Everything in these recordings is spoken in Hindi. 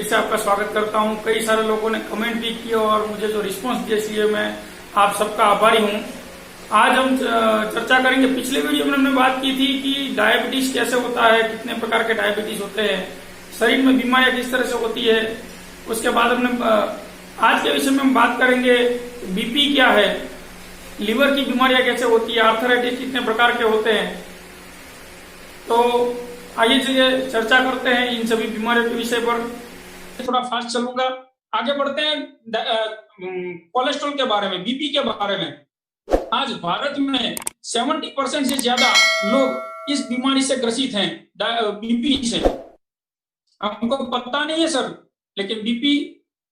से आपका स्वागत करता हूं। कई सारे लोगों ने कमेंट भी किए और मुझे जो रिस्पांस दिया इसलिए मैं आप सबका आभारी हूं। आज हम चर्चा करेंगे, पिछले वीडियो में हमने बात की थी कि डायबिटीज कैसे होता है, कितने प्रकार के डायबिटीज होते हैं, शरीर में बीमारियां किस तरह से होती है। उसके बाद हमने आज के विषय में हम बात करेंगे बीपी क्या है, लीवर की बीमारियां कैसे होती है, आर्थराइटिस कितने प्रकार के होते हैं। तो आइए चलिए चर्चा करते हैं इन सभी बीमारियों के विषय पर। थोड़ा फास्ट चलूंगा, आगे बढ़ते हैं कोलेस्ट्रॉल के बारे में, बीपी के बारे में। आज भारत में 70% से ज्यादा लोग इस बीमारी से ग्रसित हैं, बीपी से। हमको पता नहीं है सर, लेकिन बीपी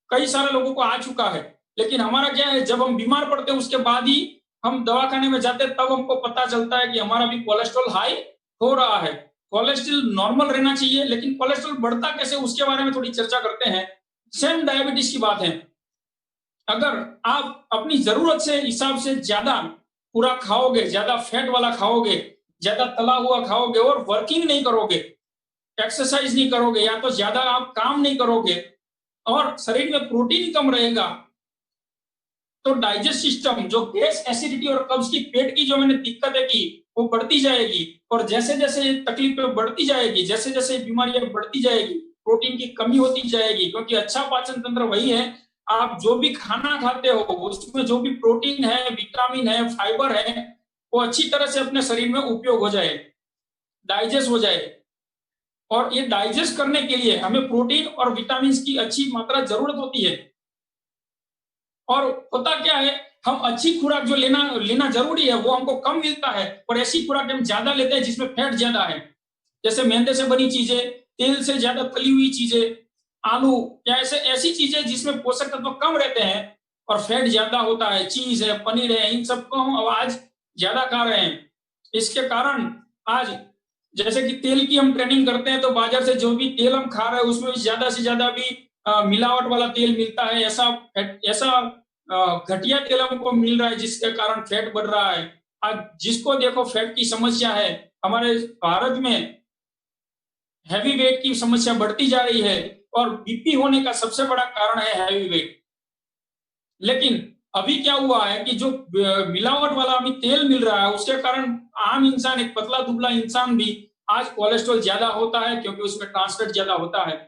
कई सारे लोगों को आ चुका है। लेकिन हमारा क्या है, जब हम बीमार पड़ते हैं उसके बाद ही हम दवाखाने में जाते हैं, तब हमको पता चलता है कि हमारा भी कोलेस्ट्रॉल हाई हो रहा है। कोलेस्ट्रॉल नॉर्मल रहना चाहिए, लेकिन कोलेस्ट्रॉल बढ़ता कैसे उसके बारे में थोड़ी चर्चा करते हैं। सेम डायबिटीज की बात है, अगर आप अपनी जरूरत से हिसाब से ज्यादा पूरा खाओगे, ज्यादा फैट वाला खाओगे, ज्यादा तला हुआ खाओगे और वर्किंग नहीं करोगे, एक्सरसाइज नहीं करोगे, या तो ज्यादा आप काम नहीं करोगे और शरीर में प्रोटीन कम रहेगा, तो डाइजेस्ट सिस्टम, जो गैस, एसिडिटी और कब्ज की, पेट की जो मैंने दिक्कतें की, वो बढ़ती जाएगी। और जैसे जैसे तकलीफें बढ़ती जाएगी, जैसे जैसे बीमारियां बढ़ती जाएगी, प्रोटीन की कमी होती जाएगी। क्योंकि अच्छा पाचन तंत्र वही है, आप जो भी खाना खाते हो उसमें जो भी प्रोटीन है, विटामिन है, फाइबर है, वो अच्छी तरह से अपने शरीर में उपयोग हो जाए, डाइजेस्ट हो जाए। और ये डाइजेस्ट करने के लिए हमें प्रोटीन और विटामिन की अच्छी मात्रा जरूरत होती है। और होता क्या है, हम अच्छी खुराक जो लेना जरूरी है वो हमको कम मिलता है, और ऐसी खुराक हम ज्यादा लेते हैं जिसमें फैट ज्यादा है, जैसे मैदे से बनी चीजें, तेल से ज्यादा तली हुई चीजें, आलू या ऐसी चीजें जिसमें पोषक तत्व कम रहते हैं और फैट ज्यादा होता है, चीज है, पनीर है, इन सबको हम आज ज्यादा खा रहे हैं। इसके कारण आज जैसे कि तेल की हम ट्रेनिंग करते हैं, तो बाजार से जो भी तेल हम खा रहे हैं उसमें भी ज्यादा से ज्यादा भी मिलावट वाला तेल मिलता है। ऐसा घटिया तेल हमको मिल रहा है, जिसके कारण फैट बढ़ रहा है। आज जिसको देखो फैट की समस्या है। हमारे भारत में हैवी वेट की समस्या बढ़ती जा रही है, और बीपी होने का सबसे बड़ा कारण है हैवी वेट। लेकिन अभी क्या हुआ है कि जो मिलावट वाला अभी तेल मिल रहा है, उसके कारण आम इंसान, एक पतला दुबला इंसान भी आज कोलेस्ट्रॉल ज्यादा होता है, क्योंकि उसमें ट्रांसफैट ज्यादा होता है।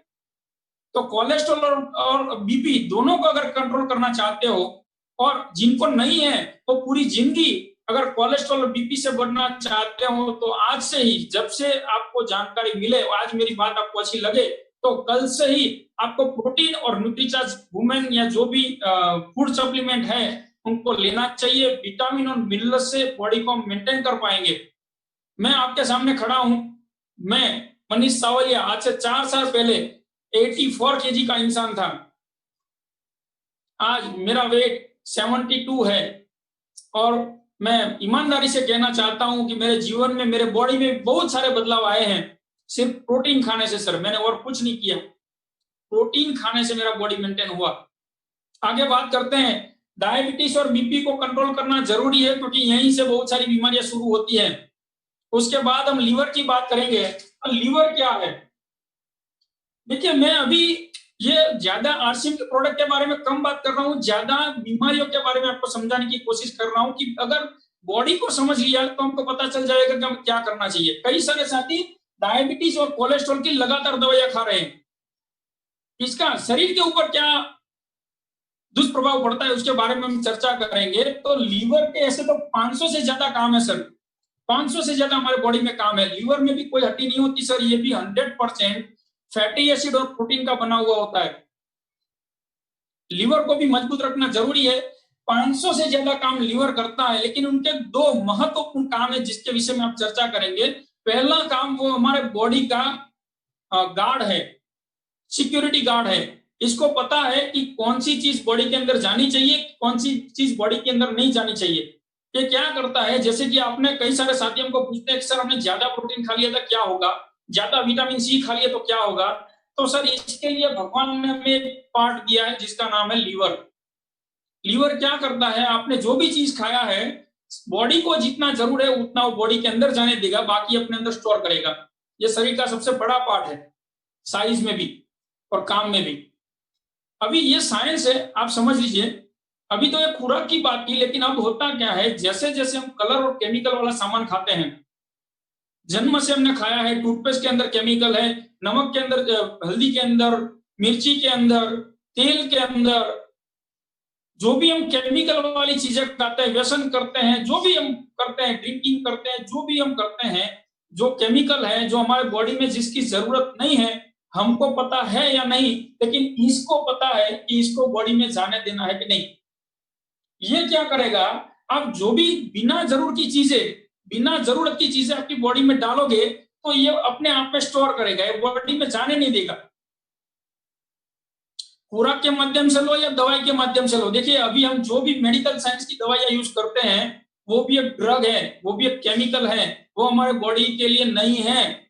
तो कोलेस्ट्रॉल और बीपी दोनों को अगर कंट्रोल करना चाहते हो, और जिनको नहीं है वो पूरी जिंदगी अगर कोलेस्ट्रॉल और बीपी से बढ़ना चाहते हो, तो आज से ही, जब से आपको जानकारी मिले, आज मेरी बात आपको अच्छी लगे, तो कल से ही आपको प्रोटीन और न्यूट्रीचार्ज वुमेन या जो भी फूड सप्लीमेंट है उनको लेना चाहिए। विटामिन और मिनरल से बॉडी को मेंटेन कर पाएंगे। मैं आपके सामने खड़ा हूं, मैं मनीष सावलिया, आज से 4 साल पहले 84 केजी का इंसान था। आज मेरा वेट 72 है, और मैं ईमानदारी से कहना चाहता हूं कि मेरे जीवन में, मेरे बॉडी में बहुत सारे बदलाव आए हैं, सिर्फ प्रोटीन खाने से सर। मैंने और कुछ नहीं किया, प्रोटीन खाने से मेरा बॉडी मेंटेन हुआ। आगे बात करते हैं, डायबिटीज और बीपी को कंट्रोल करना जरूरी है, क्योंकि यहीं से बहुत सारी बीमारियां शुरू होती है। उसके बाद हम लीवर की बात करेंगे। लीवर क्या है, देखिए मैं अभी ये ज्यादा आरसीएम के प्रोडक्ट के बारे में कम बात कर रहा हूँ, ज्यादा बीमारियों के बारे में आपको समझाने की कोशिश कर रहा हूँ कि अगर बॉडी को समझ लिया तो हमको पता चल जाएगा कि हमें क्या करना चाहिए। कई सारे साथी डायबिटीज और कोलेस्ट्रॉल की लगातार दवाइयां खा रहे हैं, इसका शरीर के ऊपर क्या दुष्प्रभाव पड़ता है उसके बारे में हम चर्चा करेंगे। तो लीवर के ऐसे तो 500 से ज्यादा काम है सर, 500 से ज्यादा हमारे बॉडी में काम है। लीवर में भी कोई हड्डी नहीं होती सर, ये भी 100% फैटी एसिड और प्रोटीन का बना हुआ होता है। लीवर को भी मजबूत रखना जरूरी है। 500 से ज्यादा काम लीवर करता है, लेकिन उनके 2 महत्वपूर्ण काम है जिसके विषय में आप चर्चा करेंगे। पहला काम वो हमारे बॉडी का गार्ड है, सिक्योरिटी गार्ड है। इसको पता है कि कौन सी चीज बॉडी के अंदर जानी चाहिए, कौन सी चीज बॉडी के अंदर नहीं जानी चाहिए। ये क्या करता है, जैसे कि आपने कई सारे साथियों को पूछते हैं कि सर हमने ज्यादा प्रोटीन खा लिया था क्या होगा, ज्यादा विटामिन सी खा लिया तो क्या होगा। तो सर इसके लिए भगवान ने हमें पार्ट दिया है जिसका नाम है लीवर। लीवर क्या करता है, आपने जो भी चीज खाया है, बॉडी को जितना जरूर है उतना वो बॉडी के अंदर जाने देगा, बाकी अपने अंदर स्टोर करेगा। ये शरीर का सबसे बड़ा पार्ट है साइज में भी। और काम में भी। अभी ये साइंस है, आप समझ लीजिए। अभी तो ये खुराक की बात की, लेकिन अब होता क्या है, जैसे जैसे हम कलर और केमिकल वाला सामान खाते हैं, जन्म से हमने खाया है, टूथपेस्ट के अंदर केमिकल है, नमक के अंदर, हल्दी के अंदर, मिर्ची के अंदर, तेल के अंदर, जो भी हम केमिकल वाली चीजें खाते हैं, व्यसन करते हैं, जो भी हम करते हैं, ड्रिंकिंग करते हैं, जो भी हम करते हैं, जो केमिकल है, जो हमारे बॉडी में जिसकी जरूरत नहीं है, हमको पता है या नहीं, लेकिन इसको पता है कि इसको बॉडी में जाने देना है कि नहीं। ये क्या करेगा, आप जो भी बिना जरूरत की चीजें आपकी बॉडी में डालोगे, तो ये अपने आप में स्टोर करेगा, ये बॉडी में जाने नहीं देगा। खुराक के माध्यम से लो या दवाई के माध्यम से लो, देखिए अभी हम जो भी मेडिकल साइंस की दवाइयां यूज करते हैं, वो भी एक ड्रग है, वो भी एक केमिकल है, वो हमारे बॉडी के लिए नहीं है,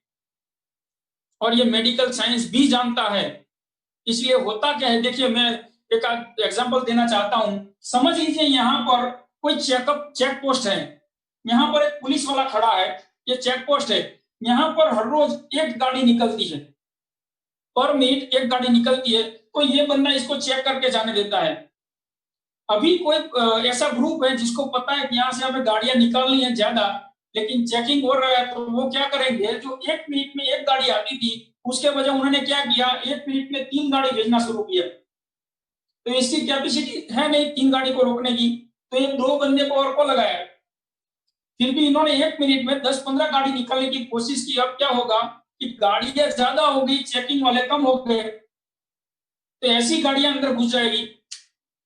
और ये मेडिकल साइंस भी जानता है। इसलिए होता क्या है, देखिए मैं एक एग्जांपल देना चाहता हूं। समझ लीजिए यहाँ पर कोई चेक पोस्ट है, यहाँ पर एक पुलिस वाला खड़ा है, ये चेक पोस्ट है, यहाँ पर हर रोज एक गाड़ी निकलती है, पर मिनट एक गाड़ी निकलती है, तो ये बंदा इसको चेक करके जाने देता है। अभी कोई ऐसा ग्रुप है जिसको पता है कि यहाँ से हमें गाड़ियां निकालनी है ज्यादा, लेकिन चेकिंग हो रहा है, तो वो क्या करेंगे, जो एक मिनट में एक गाड़ी आती थी, उसके बजाय उन्होंने क्या किया, एक मिनट में 3 गाड़ी भेजना शुरू किया। तो इसकी कैपेसिटी है नहीं 3 गाड़ी को रोकने की, तो ये 2 बंदे को और को लगाया। फिर भी इन्होंने एक मिनट में 10-15 गाड़ी निकालने की कोशिश की। अब क्या होगा कि गाड़ियां ज्यादा हो गई, चेकिंग वाले कम हो गए, तो ऐसी गाड़ियां अंदर घुस जाएगी।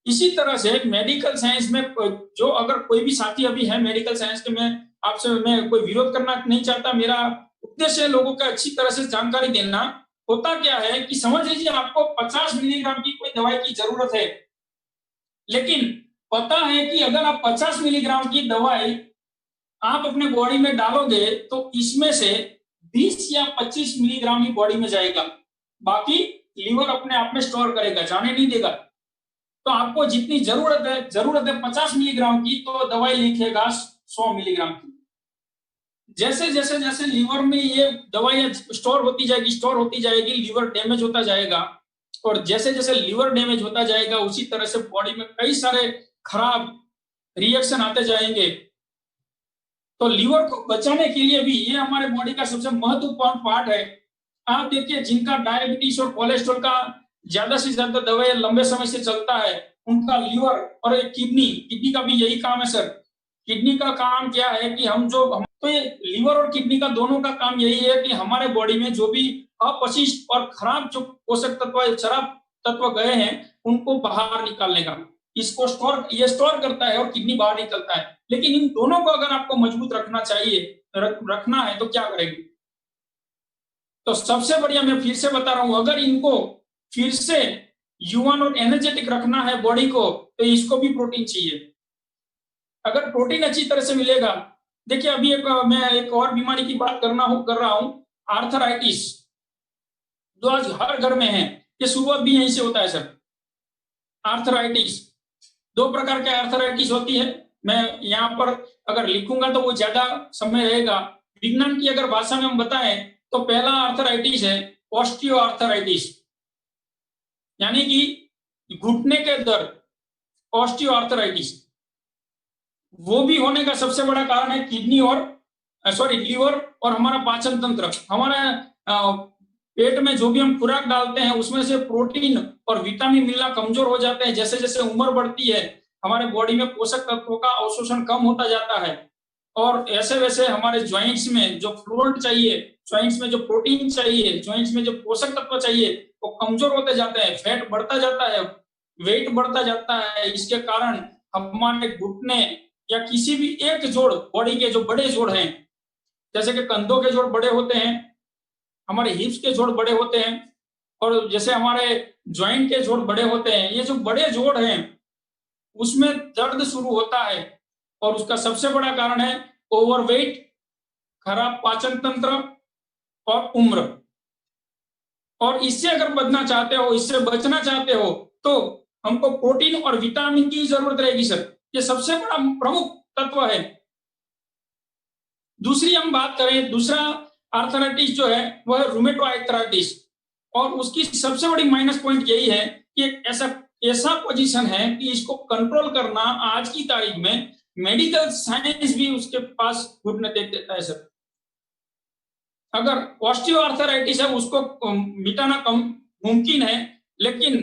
इसी तरह से मेडिकल साइंस में जो अगर कोई भी साथी अभी है मेडिकल साइंस के, मैं कोई विरोध करना नहीं चाहता, मेरा उद्देश्य है लोगों को अच्छी तरह से जानकारी देना। होता क्या है कि समझ लीजिए आपको 50 मिलीग्राम की कोई दवाई की जरूरत है, लेकिन पता है कि अगर आप 50 मिलीग्राम की दवाई आप अपने बॉडी में डालोगे, तो इसमें से 20 या 25 मिलीग्राम ही बॉडी में जाएगा, बाकी लीवर अपने आप में स्टोर करेगा, जाने नहीं देगा। तो आपको जितनी जरूरत है 50 मिलीग्राम की, तो दवाई लिखेगा 100 मिलीग्राम की। जैसे जैसे जैसे लीवर में ये दवाइयां स्टोर होती जाएगी, लीवर डैमेज होता जाएगा, और जैसे जैसे लीवर डैमेज होता जाएगा, उसी तरह से बॉडी में कई सारे खराब रिएक्शन आते जाएंगे। तो लीवर को बचाने के लिए भी ये हमारे बॉडी का सबसे महत्वपूर्ण पार्ट है। आप देखिए जिनका डायबिटीज और कोलेस्ट्रॉल का ज्यादा से ज्यादा दवाई लंबे समय से चलता है, उनका लीवर और किडनी का भी यही काम है सर। किडनी का काम क्या है कि तो ये लीवर और किडनी का दोनों का काम यही है कि हमारे बॉडी में जो भी अपशिष्ट और खराब जो पोषक तत्व, खराब तत्व गए हैं, उनको बाहर निकालने का, इसको स्टोर करता है और किडनी बाहर निकलता है। लेकिन इन दोनों को अगर आपको मजबूत रखना है तो क्या करेंगे? तो सबसे बढ़िया मैं फिर से बता रहा हूं, अगर इनको फिर से युवान और एनर्जेटिक रखना है बॉडी को, तो इसको भी प्रोटीन चाहिए। अगर प्रोटीन अच्छी तरह से मिलेगा, देखिए अभी मैं एक और बीमारी की बात कर रहा हूं, आर्थराइटिस, जो आज हर घर में है। ये शुरुआत भी यहीं से होता है सर। आर्थराइटिस, 2 प्रकार के आर्थराइटिस होती है। मैं यहाँ पर अगर लिखूंगा तो वो ज्यादा समय रहेगा। विज्ञान की अगर भाषा में हम बताएं, तो पहला आर्थराइटिस है ऑस्टियो आर्थराइटिस, यानी कि घुटने के दर्द, ऑस्टियो आर्थराइटिस। वो भी होने का सबसे बड़ा कारण है लीवर और हमारा पाचन तंत्र। हमारा पेट में जो भी हम खुराक डालते हैं, उसमें से प्रोटीन और विटामिन मिलना कमजोर हो जाते हैं। जैसे जैसे उम्र बढ़ती है, हमारे बॉडी में पोषक तत्वों का अवशोषण कम होता जाता है, और ऐसे वैसे हमारे ज्वाइंट्स में जो फ्लूइड चाहिए, ज्वाइंट्स में जो प्रोटीन चाहिए, ज्वाइंट्स में जो पोषक तत्व चाहिए, वो कमजोर होते जाते हैं, फैट बढ़ता जाता है, वेट बढ़ता जाता है। इसके कारण हमारे घुटने या किसी भी एक जोड़, बॉडी के जो बड़े जोड़ हैं, जैसे कि कंधों के जोड़ बड़े होते हैं, हमारे हिप्स के जोड़ बड़े होते हैं, और जैसे हमारे ज्वाइंट के जोड़ बड़े होते हैं, ये जो बड़े जोड़ हैं उसमें दर्द शुरू होता है। और उसका सबसे बड़ा कारण है ओवरवेट, खराब पाचन तंत्र और उम्र। और इससे अगर बचना चाहते हो, तो हमको प्रोटीन और विटामिन की जरूरत रहेगी सर। ये सबसे बड़ा प्रमुख तत्व है। दूसरी हम बात करें, दूसरा आर्थराइटिस जो है वह है रूमेटो आर्थराइटिस। और उसकी सबसे बड़ी माइनस पॉइंट यही है कि एक ऐसा पोजीशन है कि इसको कंट्रोल करना आज की तारीख में मेडिकल साइंस भी उसके पास घुटने टेक देता है सर। अगर ऑस्टियोआर्थराइटिस है उसको मिटाना कम मुमकिन है, लेकिन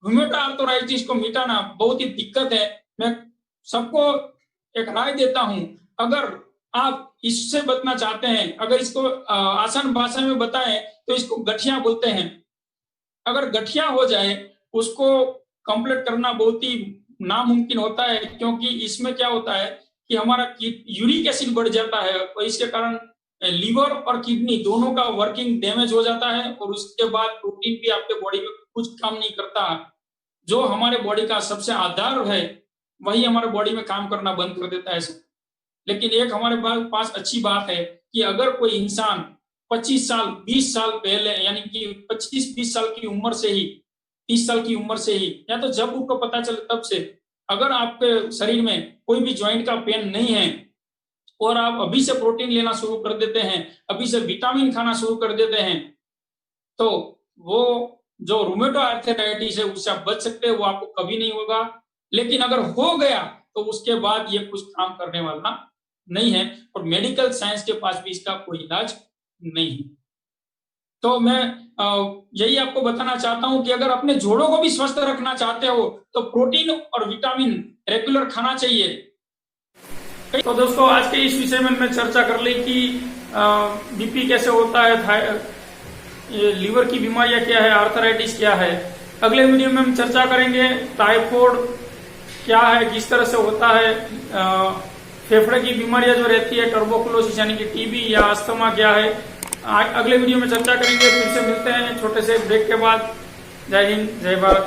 रूमेटॉइड आर्थराइटिस को मिटाना बहुत ही दिक्कत है। मैं सबको एक राय देता हूं, अगर आप इससे बचना चाहते हैं, अगर इसको आसान भाषा में बताएं तो इसको गठिया बोलते हैं। अगर गठिया हो जाए उसको कंप्लीट करना बहुत ही नामुमकिन होता है, क्योंकि इसमें क्या होता है कि हमारा यूरिक एसिड बढ़ जाता है और इसके कारण लीवर और किडनी दोनों का वर्किंग डैमेज हो जाता है और उसके बाद प्रोटीन भी आपके बॉडी में कुछ काम नहीं करता। जो हमारे बॉडी का सबसे आधार है वही हमारे बॉडी में काम करना बंद कर देता है। लेकिन एक हमारे पास अच्छी बात है कि अगर कोई इंसान 25 साल 20 साल पहले, यानी कि 25-20 साल की उम्र से ही, 30 साल की उम्र से ही, या तो जब उनको पता चले तब से, अगर आपके शरीर में कोई भी ज्वाइंट का पेन नहीं है और आप अभी से प्रोटीन लेना शुरू कर देते हैं, अभी से विटामिन खाना शुरू कर देते हैं, तो वो जो रूमेटॉइड आर्थराइटिस है उससे आप बच सकते हैं, वो आपको कभी नहीं होगा। लेकिन अगर हो गया तो उसके बाद ये कुछ काम करने वाला नहीं है और मेडिकल साइंस के पास भी इसका कोई इलाज नहीं है। तो मैं यही आपको बताना चाहता हूं कि अगर अपने जोड़ों को भी स्वस्थ रखना चाहते हो तो प्रोटीन और विटामिन रेगुलर खाना चाहिए। तो दोस्तों, आज के इस विषय में मैं चर्चा कर ली कि बीपी कैसे होता है, ये लीवर की बीमारियां क्या है, आर्थराइटिस क्या है। अगले वीडियो में हम चर्चा करेंगे टाइफाइड क्या है, किस तरह से होता है, फेफड़े की बीमारियां जो रहती है, टर्बोक्लोसिस यानी कि टीबी या अस्थमा क्या है, अगले वीडियो में चर्चा करेंगे। फिर से मिलते हैं छोटे से ब्रेक के बाद। जय हिंद, जय भारत।